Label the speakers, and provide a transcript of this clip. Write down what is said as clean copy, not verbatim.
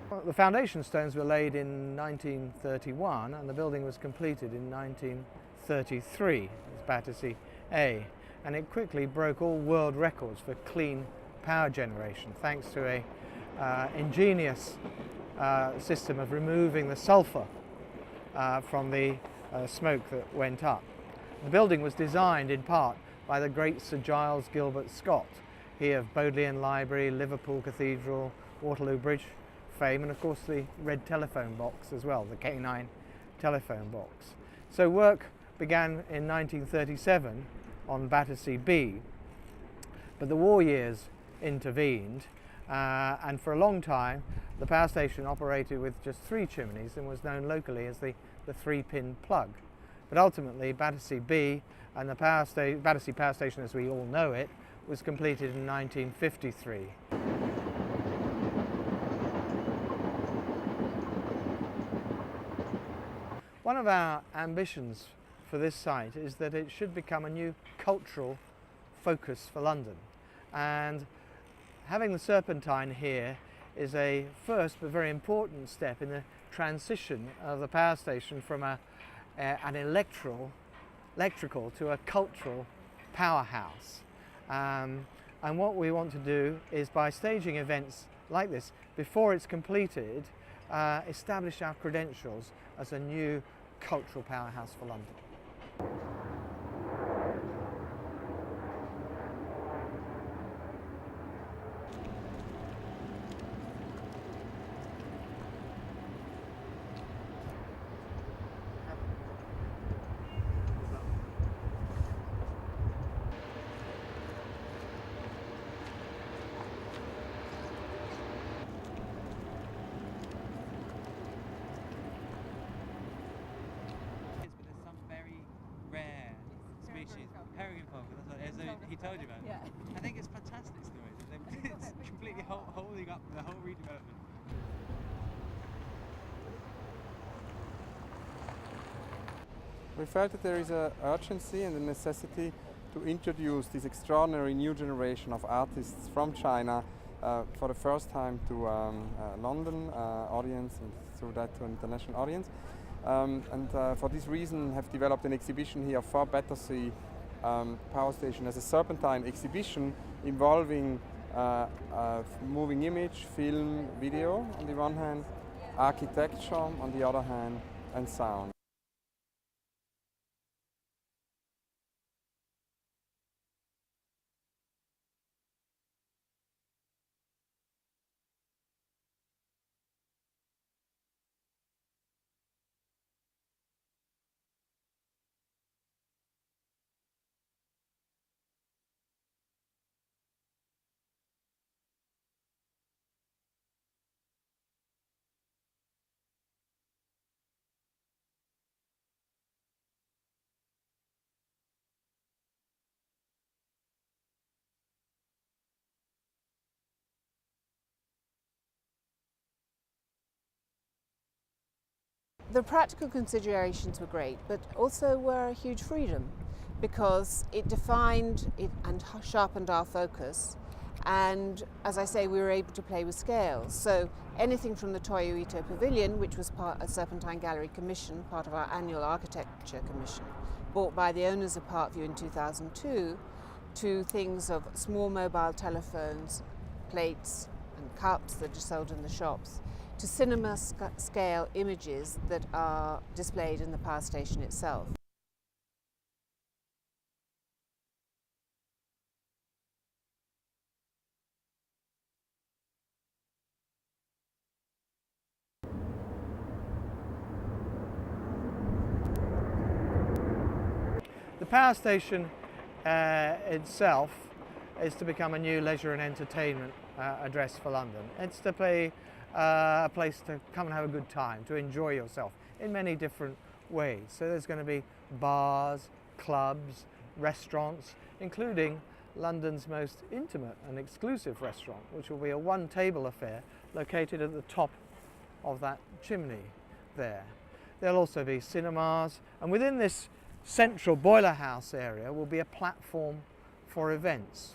Speaker 1: Well, the foundation stones were laid in 1931 and the building was completed in 1933 as Battersea A, and it quickly broke all world records for clean power generation thanks to a ingenious system of removing the sulphur from the smoke that went up. The building was designed in part by the great Sir Giles Gilbert Scott, he of Bodleian Library, Liverpool Cathedral, Waterloo Bridge fame, and of course the red telephone box as well, the K9 telephone box. So work began in 1937 on Battersea B, but the war years intervened, and for a long time the power station operated with just 3 chimneys and was known locally as the 3-pin plug. But ultimately Battersea B and the Battersea Power Station as we all know it was completed in 1953. One of our ambitions for this site is that it should become a new cultural focus for London, and having the Serpentine here is a first but very important step in the transition of the power station from an electrical to a cultural powerhouse. And what we want to do is, by staging events like this before it's completed, establish our credentials as a new cultural powerhouse for London.
Speaker 2: He told you about it? Yeah. I think it's fantastic stories. It's completely holding up the whole redevelopment.
Speaker 3: We felt that there is an urgency and a necessity to introduce this extraordinary new generation of artists from China for the first time to London audience, and through that to an international audience. For this reason have developed an exhibition here for Battersea Power Station as a Serpentine exhibition involving moving image, film, video on the one hand, architecture on the other hand, and sound.
Speaker 4: The practical considerations were great, but also were a huge freedom, because it defined it and sharpened our focus. And as I say, we were able to play with scales. So anything from the Toyo Ito Pavilion, which was part of a Serpentine Gallery commission, part of our annual architecture commission, bought by the owners of Parkview in 2002, to things of small mobile telephones, plates and cups that are sold in the shops, to cinema scale images that are displayed in the power station itself.
Speaker 1: The power station itself is to become a new leisure and entertainment address for London. It's to be a place to come and have a good time, to enjoy yourself in many different ways. So there's going to be bars, clubs, restaurants, including London's most intimate and exclusive restaurant, which will be a one-table affair located at the top of that chimney there. There'll also be cinemas, and within this central boiler house area will be a platform for events.